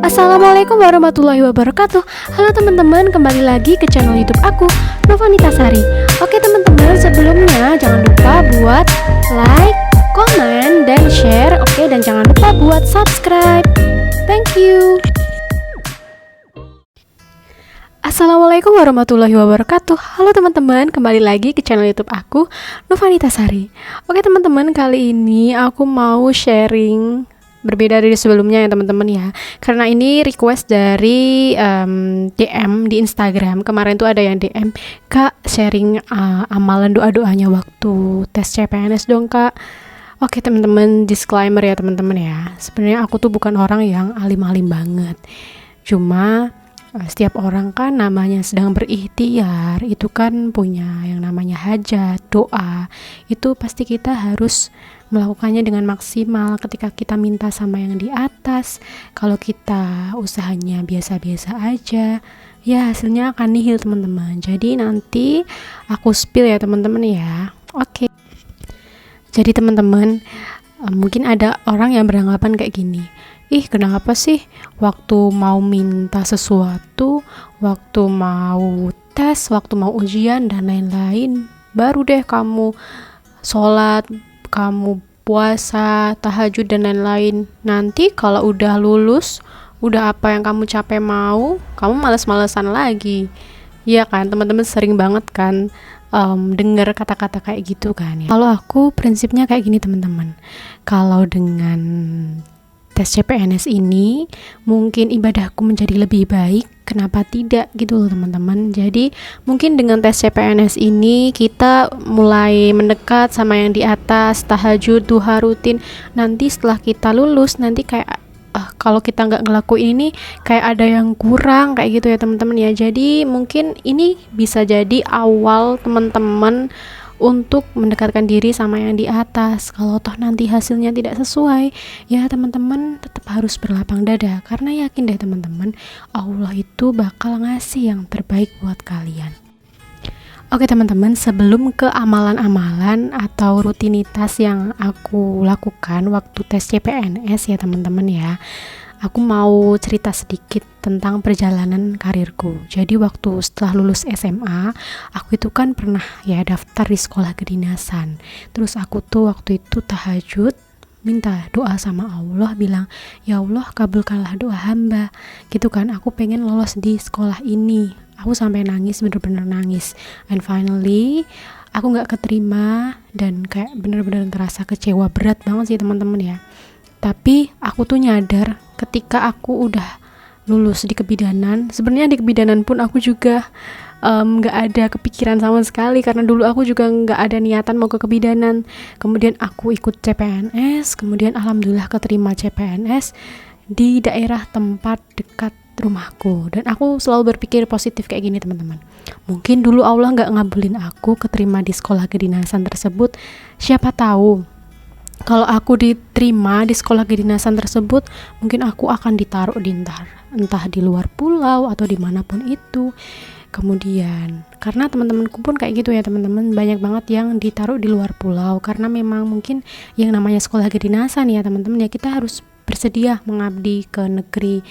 Assalamualaikum warahmatullahi wabarakatuh. Halo teman-teman, kembali lagi ke channel YouTube aku, Novanita Sari. Oke teman-teman, sebelumnya jangan lupa buat like, komen, dan share. Oke, dan jangan lupa buat subscribe. Thank you. Assalamualaikum warahmatullahi wabarakatuh. Halo teman-teman, kembali lagi ke channel YouTube aku, Novanita Sari. Oke teman-teman, kali ini aku mau sharing berbeda dari sebelumnya ya teman-teman ya, karena ini request dari DM di Instagram. Kemarin tuh ada yang DM, Kak sharing amalan doa-doanya waktu tes CPNS dong Kak. Oke teman-teman, disclaimer ya teman-teman ya, sebenarnya aku tuh bukan orang yang alim-alim banget, cuma setiap orang kan namanya sedang berikhtiar, itu kan punya yang namanya hajat, doa. Itu pasti kita harus melakukannya dengan maksimal. Ketika kita minta sama yang di atas, kalau kita usahanya biasa-biasa aja, ya hasilnya akan nihil teman-teman. Jadi nanti aku spill ya teman-teman ya. Oke. Jadi teman-teman, mungkin ada orang yang beranggapan kayak gini, ih kenapa sih waktu mau minta sesuatu, waktu mau tes, waktu mau ujian dan lain-lain, baru deh kamu sholat, kamu puasa, tahajud dan lain-lain. Nanti kalau udah lulus, udah apa yang kamu capek mau, kamu males-malesan lagi. Iya kan, teman-teman sering banget kan dengar kata-kata kayak gitu kan ya. Kalau aku prinsipnya kayak gini teman-teman, kalau dengan tes CPNS ini mungkin ibadahku menjadi lebih baik, kenapa tidak gitu loh teman-teman. Jadi mungkin dengan tes CPNS ini kita mulai mendekat sama yang di atas, tahajud, duha rutin. Nanti setelah kita lulus, nanti kayak kalau kita nggak ngelakuin ini kayak ada yang kurang kayak gitu ya teman-teman ya. Jadi mungkin ini bisa jadi awal teman-teman untuk mendekatkan diri sama yang di atas. Kalau toh nanti hasilnya tidak sesuai, ya teman-teman tetap harus berlapang dada, karena yakin deh teman-teman, Allah itu bakal ngasih yang terbaik buat kalian. Oke teman-teman, sebelum ke amalan-amalan atau rutinitas yang aku lakukan waktu tes CPNS ya teman-teman ya, aku mau cerita sedikit tentang perjalanan karirku. Jadi waktu setelah lulus SMA, aku itu kan pernah ya daftar di sekolah kedinasan. Terus aku tuh waktu itu tahajud, minta doa sama Allah, bilang, ya Allah kabulkanlah doa hamba. Gitu kan, aku pengen lolos di sekolah ini. Aku sampai nangis, bener-bener nangis. And finally, aku gak keterima dan kayak bener-bener ngerasa kecewa berat banget sih teman-teman ya. Tapi aku tuh nyadar ketika aku udah lulus di kebidanan, sebenarnya di kebidanan pun aku juga gak ada kepikiran sama sekali, karena dulu aku juga gak ada niatan mau ke kebidanan. Kemudian aku ikut CPNS, kemudian alhamdulillah keterima CPNS di daerah tempat dekat rumahku. Dan aku selalu berpikir positif kayak gini teman-teman, mungkin dulu Allah gak ngabulin aku keterima di sekolah kedinasan tersebut, siapa tahu kalau aku diterima di sekolah kedinasan tersebut, mungkin aku akan ditaruh di entah di luar pulau atau dimanapun itu. Kemudian karena teman-temanku pun kayak gitu ya teman-teman, banyak banget yang ditaruh di luar pulau, karena memang mungkin yang namanya sekolah kedinasan ya teman-teman ya, kita harus bersedia mengabdi ke negeri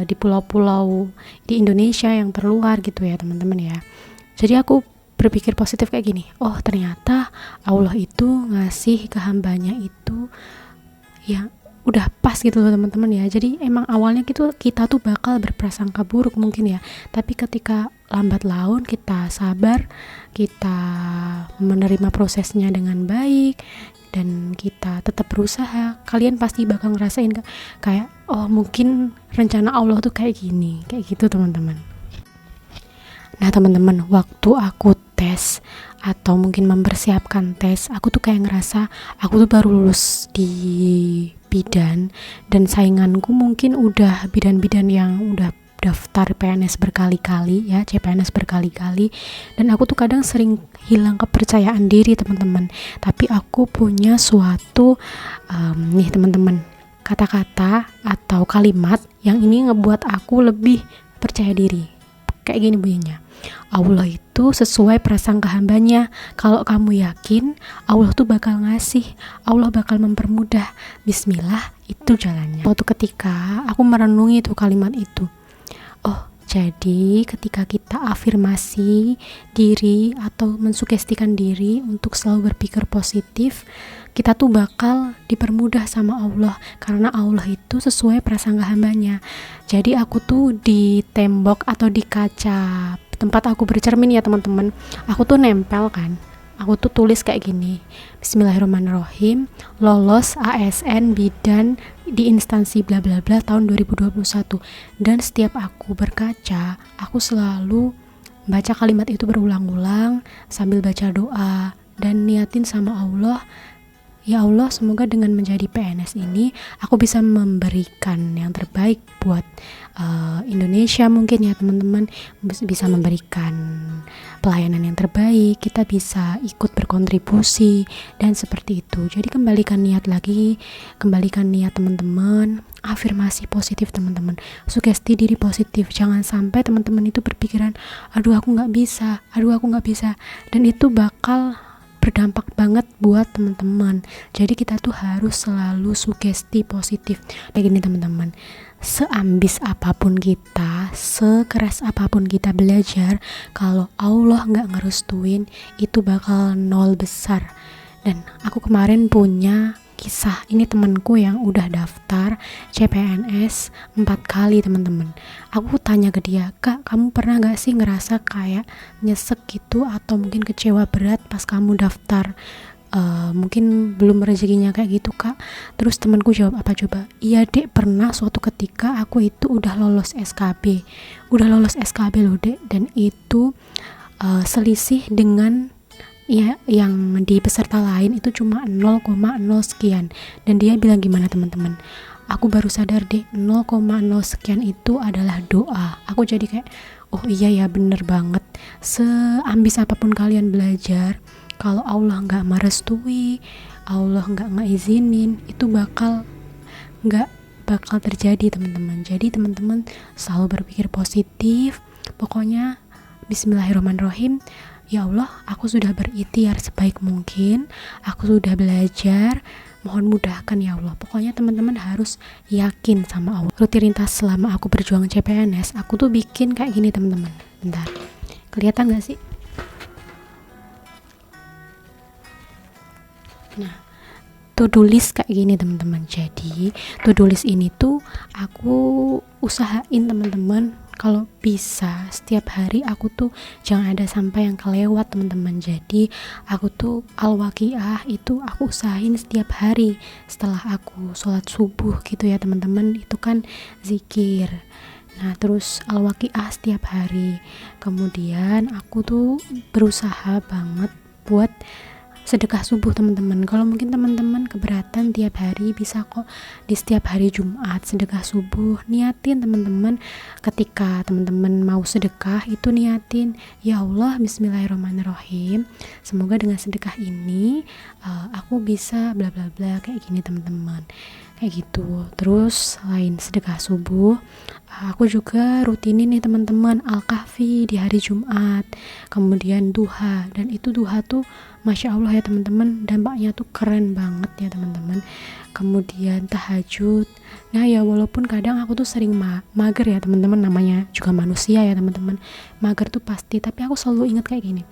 di pulau-pulau di Indonesia yang terluar gitu ya teman-teman ya. Jadi aku berpikir positif kayak gini, oh ternyata Allah itu ngasih ke hambanya itu ya udah pas gitu loh teman-teman ya. Jadi emang awalnya gitu kita tuh bakal berprasangka buruk mungkin ya, tapi ketika lambat laun kita sabar, kita menerima prosesnya dengan baik, dan kita tetap berusaha, kalian pasti bakal ngerasain kayak oh mungkin rencana Allah tuh kayak gini, kayak gitu teman-teman. Nah teman-teman, waktu aku tes atau mungkin mempersiapkan tes, aku tuh kayak ngerasa aku tuh baru lulus di bidan, dan sainganku mungkin udah bidan-bidan yang udah daftar PNS berkali-kali ya, CPNS berkali-kali, dan aku tuh kadang sering hilang kepercayaan diri teman-teman. Tapi aku punya suatu nih teman-teman, kata-kata atau kalimat yang ini ngebuat aku lebih percaya diri. Kayak gini bunyinya, Allah itu sesuai prasangka hambanya. Kalau kamu yakin, Allah tuh bakal ngasih, Allah bakal mempermudah. Bismillah, itu jalannya. Waktu ketika aku merenungi tuh kalimat itu, oh jadi ketika kita afirmasi diri atau mensugestikan diri untuk selalu berpikir positif, kita tuh bakal dipermudah sama Allah, karena Allah itu sesuai prasangka hambanya. Jadi aku tuh di tembok atau di kaca tempat aku bercermin ya teman-teman, aku tuh nempel kan, aku tuh tulis kayak gini, Bismillahirrahmanirrahim, lolos ASN bidan di instansi bla bla bla tahun 2021. Dan setiap aku berkaca, aku selalu baca kalimat itu berulang-ulang sambil baca doa dan niatin sama Allah, ya Allah, semoga dengan menjadi PNS ini aku bisa memberikan yang terbaik buat Indonesia mungkin ya teman-teman, bisa memberikan pelayanan yang terbaik, kita bisa ikut berkontribusi dan seperti itu. Jadi kembalikan niat lagi, kembalikan niat teman-teman, afirmasi positif teman-teman, sugesti diri positif. Jangan sampai teman-teman itu berpikiran, aduh aku nggak bisa, dan itu bakal berdampak banget buat teman-teman. Jadi kita tuh harus selalu sugesti positif. Kayak gini teman-teman, seambis apapun kita, sekeras apapun kita belajar, kalau Allah nggak ngerestuin, itu bakal nol besar. Dan aku kemarin punya kisah, ini temanku yang udah daftar CPNS 4 kali teman-teman. Aku tanya ke dia, Kak, kamu pernah gak sih ngerasa kayak nyesek gitu, atau mungkin kecewa berat pas kamu daftar, mungkin belum rezekinya kayak gitu Kak? Terus temanku jawab apa coba? Iya dek, pernah suatu ketika aku itu udah lolos SKB loh dek, dan itu selisih dengan ya yang di peserta lain itu cuma 0,0 sekian. Dan dia bilang gimana teman-teman, aku baru sadar deh 0,0 sekian itu adalah doa. Aku jadi kayak, oh iya ya, bener banget. Seambis apapun kalian belajar, kalau Allah nggak merestui, Allah nggak ngizinin, itu nggak bakal terjadi teman-teman. Jadi teman-teman selalu berpikir positif. Pokoknya Bismillahirrahmanirrahim, ya Allah, aku sudah berikhtiar sebaik mungkin, aku sudah belajar, mohon mudahkan ya Allah. Pokoknya teman-teman harus yakin sama Allah. Rutinitas selama aku berjuang CPNS, aku tuh bikin kayak gini teman-teman. Bentar, kelihatan gak sih? Nah, to-do list kayak gini teman-teman. Jadi to-do list ini tuh aku usahain teman-teman, kalau bisa setiap hari aku tuh jangan ada sampai yang kelewat teman-teman. Jadi aku tuh al-waqiah itu aku usahain setiap hari setelah aku sholat subuh gitu ya teman-teman, itu kan zikir. Nah terus al-waqiah setiap hari. Kemudian aku tuh berusaha banget buat sedekah subuh teman-teman. Kalau mungkin teman-teman keberatan tiap hari, bisa kok di setiap hari Jumat sedekah subuh. Niatin teman-teman, ketika teman-teman mau sedekah itu niatin, ya Allah Bismillahirrahmanirrahim, semoga dengan sedekah ini aku bisa bla bla bla kayak gini teman-teman, kayak gitu. Terus selain sedekah subuh, aku juga rutinin nih teman-teman Al-Kahfi di hari Jumat, kemudian duha. Dan itu duha tuh Masya Allah ya teman-teman, dampaknya tuh keren banget ya teman-teman. Kemudian tahajud. Nah ya walaupun kadang aku tuh sering mager ya teman-teman, namanya juga manusia ya teman-teman, mager tuh pasti. Tapi aku selalu ingat kayak gini,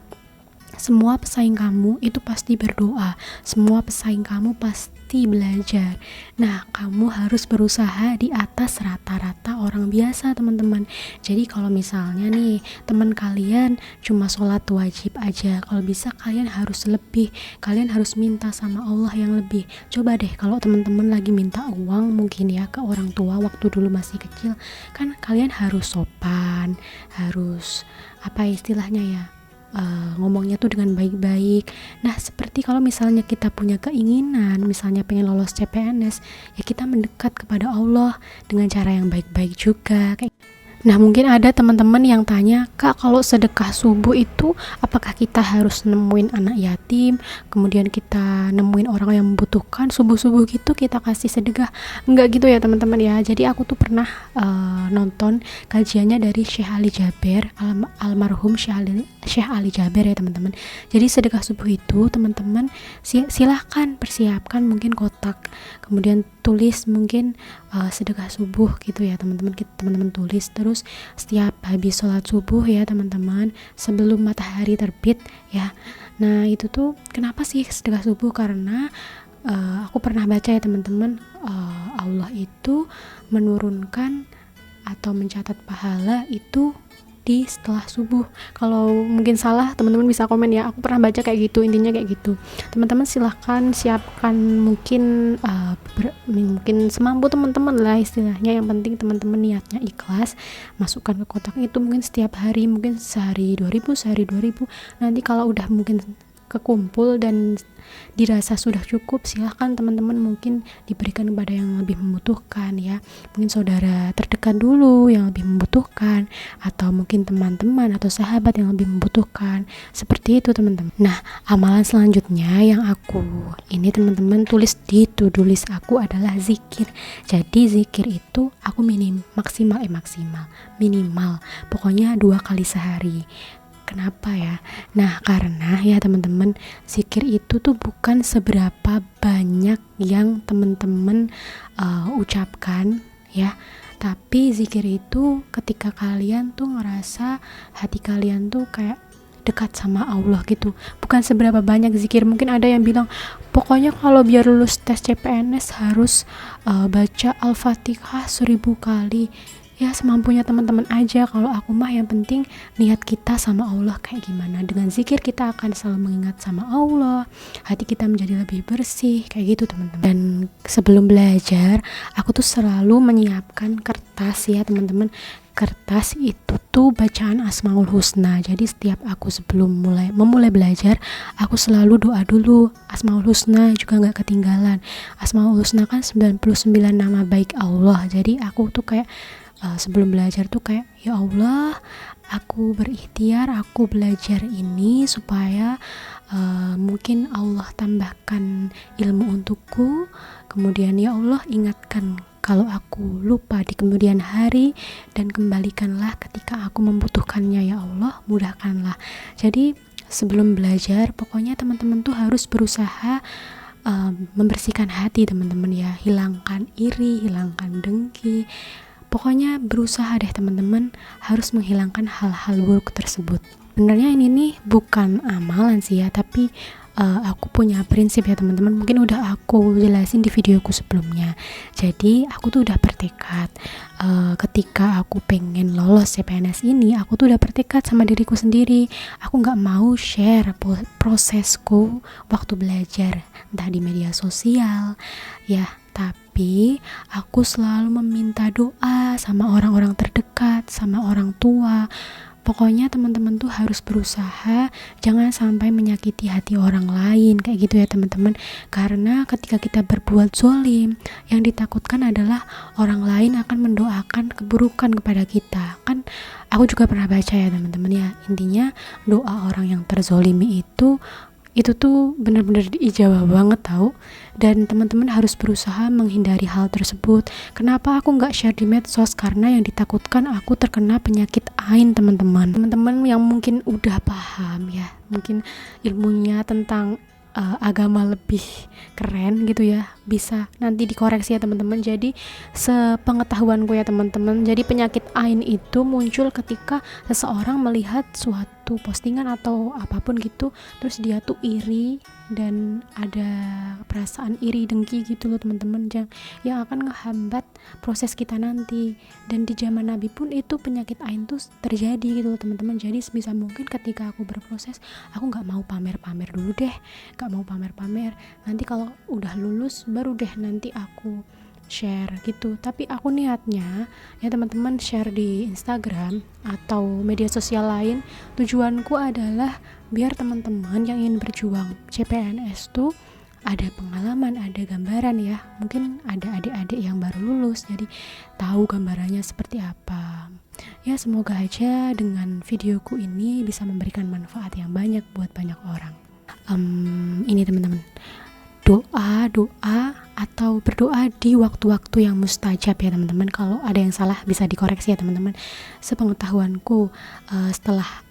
semua pesaing kamu itu pasti berdoa, semua pesaing kamu pasti belajar. Nah, kamu harus berusaha di atas rata-rata orang biasa, teman-teman. Jadi kalau misalnya nih, teman kalian cuma sholat wajib aja, kalau bisa kalian harus lebih, kalian harus minta sama Allah yang lebih. Coba deh kalau teman-teman lagi minta uang mungkin ya ke orang tua waktu dulu masih kecil, kan kalian harus sopan, harus apa istilahnya ya, ngomongnya tuh dengan baik-baik. Nah seperti kalau misalnya kita punya keinginan, misalnya pengen lolos CPNS, ya kita mendekat kepada Allah dengan cara yang baik-baik juga. Nah, mungkin ada teman-teman yang tanya, Kak, kalau sedekah subuh itu apakah kita harus nemuin anak yatim, kemudian kita nemuin orang yang membutuhkan, subuh-subuh gitu kita kasih sedekah? Enggak gitu ya teman-teman ya. Jadi aku tuh pernah nonton kajiannya dari Syekh Ali Jaber, almarhum Syekh Ali Jaber ya teman-teman. Jadi sedekah subuh itu teman-teman silahkan persiapkan mungkin kotak, kemudian tulis mungkin sedekah subuh gitu ya teman-teman tulis. Terus setiap habis sholat subuh ya teman-teman, sebelum matahari terbit ya. Nah itu tuh kenapa sih sedekah subuh? Karena aku pernah baca ya teman-teman, Allah itu menurunkan atau mencatat pahala itu di setelah subuh. Kalau mungkin salah teman-teman bisa komen ya, aku pernah baca kayak gitu, intinya kayak gitu. Teman-teman silahkan siapkan mungkin mungkin semampu teman-teman lah istilahnya, yang penting teman-teman niatnya ikhlas, masukkan ke kotak itu mungkin setiap hari, mungkin sehari 2000, sehari 2000. Nanti kalau udah mungkin kekumpul dan dirasa sudah cukup, silahkan teman-teman mungkin diberikan kepada yang lebih membutuhkan ya, mungkin saudara terdekat dulu yang lebih membutuhkan, atau mungkin teman-teman atau sahabat yang lebih membutuhkan, seperti itu teman-teman. Nah, amalan selanjutnya yang aku ini teman-teman tulis di to-do list aku adalah zikir. Jadi zikir itu aku maksimal minimal pokoknya 2 kali sehari. Kenapa ya? Nah, karena ya teman-teman, zikir itu tuh bukan seberapa banyak yang teman-teman ucapkan ya, tapi zikir itu ketika kalian tuh ngerasa hati kalian tuh kayak dekat sama Allah gitu. Bukan seberapa banyak zikir. Mungkin ada yang bilang, pokoknya kalau biar lulus tes CPNS harus baca Al-Fatihah 1000 kali. Ya semampunya teman-teman aja. Kalau aku mah yang penting niat kita sama Allah kayak gimana. Dengan zikir kita akan selalu mengingat sama Allah, hati kita menjadi lebih bersih kayak gitu teman-teman. Dan sebelum belajar aku tuh selalu menyiapkan kertas ya teman-teman. Kertas itu tuh bacaan Asmaul Husna. Jadi setiap aku sebelum memulai belajar, aku selalu doa dulu. Asmaul Husna juga gak ketinggalan. Asmaul Husna kan 99 nama baik Allah. Jadi aku tuh kayak sebelum belajar tuh kayak, ya Allah, aku berikhtiar, aku belajar ini supaya mungkin Allah tambahkan ilmu untukku. Kemudian ya Allah, ingatkan kalau aku lupa di kemudian hari, dan kembalikanlah ketika aku membutuhkannya ya Allah, mudahkanlah. Jadi sebelum belajar pokoknya teman-teman tuh harus berusaha membersihkan hati teman-teman ya, hilangkan iri, hilangkan dengki. Pokoknya berusaha deh teman-teman harus menghilangkan hal-hal buruk tersebut. Sebenarnya ini nih bukan amalan sih ya, tapi aku punya prinsip ya teman-teman. Mungkin udah aku jelasin di videoku sebelumnya. Jadi aku tuh udah bertekad ketika aku pengen lolos CPNS ini, aku tuh udah bertekad sama diriku sendiri. Aku gak mau share prosesku waktu belajar entah di media sosial ya, tapi aku selalu meminta doa sama orang-orang terdekat, sama orang tua. Pokoknya teman-teman tuh harus berusaha jangan sampai menyakiti hati orang lain kayak gitu ya teman-teman. Karena ketika kita berbuat zolim, yang ditakutkan adalah orang lain akan mendoakan keburukan kepada kita. Kan aku juga pernah baca ya teman-teman ya, intinya doa orang yang terzolimi itu tuh benar-benar diijabah banget tahu. Dan teman-teman harus berusaha menghindari hal tersebut. Kenapa aku nggak share di medsos? Karena yang ditakutkan aku terkena penyakit ain teman-teman. Teman-teman yang mungkin udah paham ya, mungkin ilmunya tentang agama lebih keren gitu ya, bisa nanti dikoreksi ya teman-teman. Jadi sepengetahuanku ya teman-teman, jadi penyakit ain itu muncul ketika seseorang melihat suatu postingan atau apapun gitu, terus dia tuh iri dan ada perasaan iri dengki gitu loh teman-teman, yang akan ngehambat proses kita nanti. Dan di zaman Nabi pun itu penyakit ain tuh terjadi gitu loh teman-teman. Jadi sebisa mungkin ketika aku berproses, aku nggak mau pamer-pamer dulu deh, nggak mau pamer-pamer. Nanti kalau udah lulus baru deh nanti aku share gitu. Tapi aku niatnya ya teman-teman share di Instagram atau media sosial lain, tujuanku adalah biar teman-teman yang ingin berjuang CPNS tuh ada pengalaman, ada gambaran ya. Mungkin ada adik-adik yang baru lulus, jadi tahu gambarannya seperti apa. Ya semoga aja dengan videoku ini bisa memberikan manfaat yang banyak buat banyak orang. Ini teman-teman, doa atau berdoa di waktu-waktu yang mustajab ya teman-teman. Kalau ada yang salah bisa dikoreksi ya teman-teman. Sepengetahuanku setelah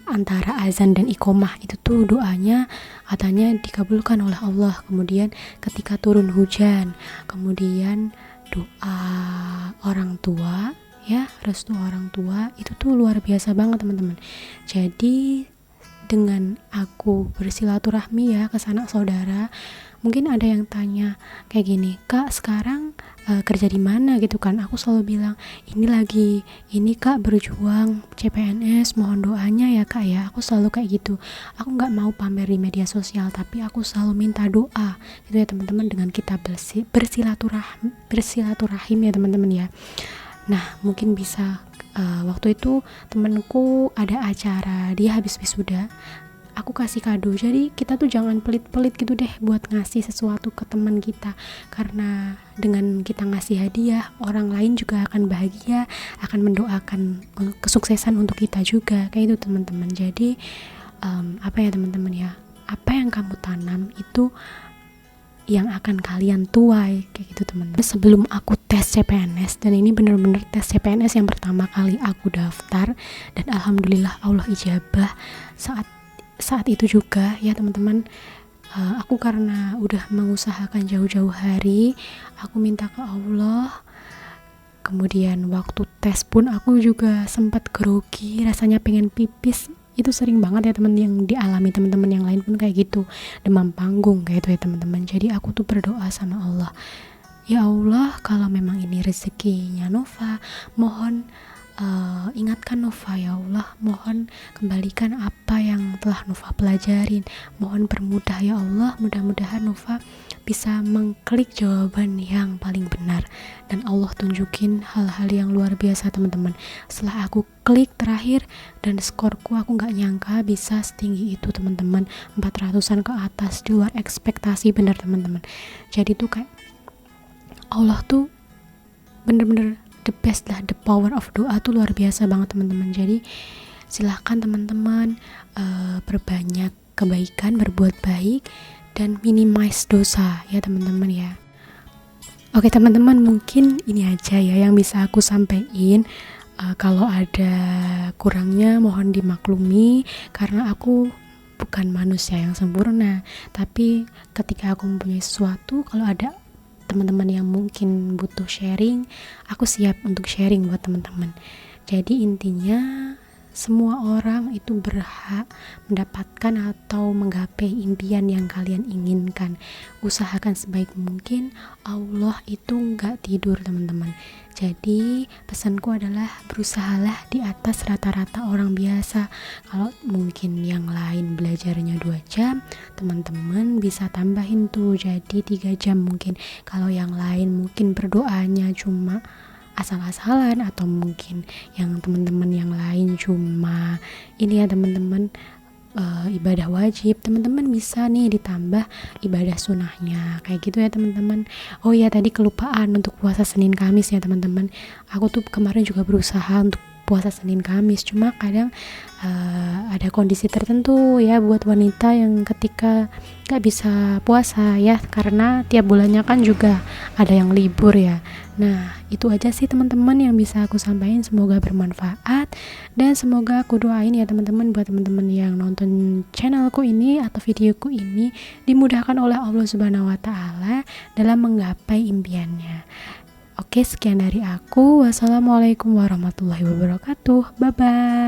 antara azan dan iqomah itu tuh doanya katanya dikabulkan oleh Allah. Kemudian ketika turun hujan, kemudian doa orang tua ya, restu orang tua itu tuh luar biasa banget teman-teman. Jadi dengan aku bersilaturahmi ya ke sanak saudara, mungkin ada yang tanya kayak gini, Kak sekarang kerja di mana gitu kan. Aku selalu bilang ini Kak berjuang CPNS, mohon doanya ya Kak ya. Aku selalu kayak gitu. Aku nggak mau pamer di media sosial, tapi aku selalu minta doa gitu ya teman-teman, dengan kita bersilaturahim ya teman-teman ya. Nah mungkin bisa waktu itu temenku ada acara, dia habis wisuda, aku kasih kado. Jadi kita tuh jangan pelit-pelit gitu deh buat ngasih sesuatu ke teman kita, karena dengan kita ngasih hadiah, orang lain juga akan bahagia, akan mendoakan kesuksesan untuk kita juga, kayak itu teman-teman. Jadi apa ya teman-teman ya, apa yang kamu tanam itu yang akan kalian tuai, kayak gitu teman-teman. Sebelum aku tes CPNS, dan ini bener-bener tes CPNS yang pertama kali aku daftar, dan alhamdulillah Allah ijabah saat itu juga ya teman-teman. Aku karena udah mengusahakan jauh-jauh hari, aku minta ke Allah. Kemudian waktu tes pun aku juga sempat grogi, rasanya pengen pipis. Itu sering banget ya teman yang dialami teman-teman yang lain pun kayak gitu, demam panggung kayak itu ya teman-teman. Jadi aku tuh berdoa sama Allah, ya Allah kalau memang ini rezekinya Nova, mohon ingatkan Nova ya Allah, mohon kembalikan apa yang telah Nova pelajarin, mohon permudah ya Allah, mudah-mudahan Nova bisa mengklik jawaban yang paling benar. Dan Allah tunjukin hal-hal yang luar biasa teman-teman. Setelah aku klik terakhir dan skorku, aku gak nyangka bisa setinggi itu teman-teman, 400-an ke atas, di luar ekspektasi benar teman-teman. Jadi tuh kayak Allah tuh bener-bener the best lah, the power of doa tuh luar biasa banget teman-teman. Jadi silahkan teman-teman berbanyak kebaikan, berbuat baik, dan minimize dosa ya teman-teman ya. Oke teman-teman, mungkin ini aja ya yang bisa aku sampaikan. Kalau ada kurangnya mohon dimaklumi, karena aku bukan manusia yang sempurna. Tapi ketika aku mempunyai sesuatu, kalau ada teman-teman yang mungkin butuh sharing, aku siap untuk sharing buat teman-teman. Jadi intinya semua orang itu berhak mendapatkan atau menggapai impian yang kalian inginkan. Usahakan sebaik mungkin. Allah itu nggak tidur teman-teman. Jadi pesanku adalah berusahalah di atas rata-rata orang biasa. Kalau mungkin yang lain belajarnya 2 jam, teman-teman bisa tambahin tuh jadi 3 jam mungkin. Kalau yang lain mungkin berdoanya cuma asal-asalan, atau mungkin yang teman-teman yang lain cuma ini ya teman-teman, ibadah wajib, teman-teman bisa nih ditambah ibadah sunnahnya kayak gitu ya teman-teman. Oh ya tadi kelupaan untuk puasa Senin Kamis ya teman-teman. Aku tuh kemarin juga berusaha untuk puasa Senin Kamis, cuma kadang ada kondisi tertentu ya buat wanita yang ketika gak bisa puasa ya, karena tiap bulannya kan juga ada yang libur ya. Nah itu aja sih teman-teman yang bisa aku sampaikan. Semoga bermanfaat, dan semoga aku doain ya teman-teman, buat teman-teman yang nonton channelku ini atau videoku ini dimudahkan oleh Allah Subhanahu wa Ta'ala dalam menggapai impiannya. Oke, sekian dari aku. Wassalamualaikum warahmatullahi wabarakatuh. Bye bye.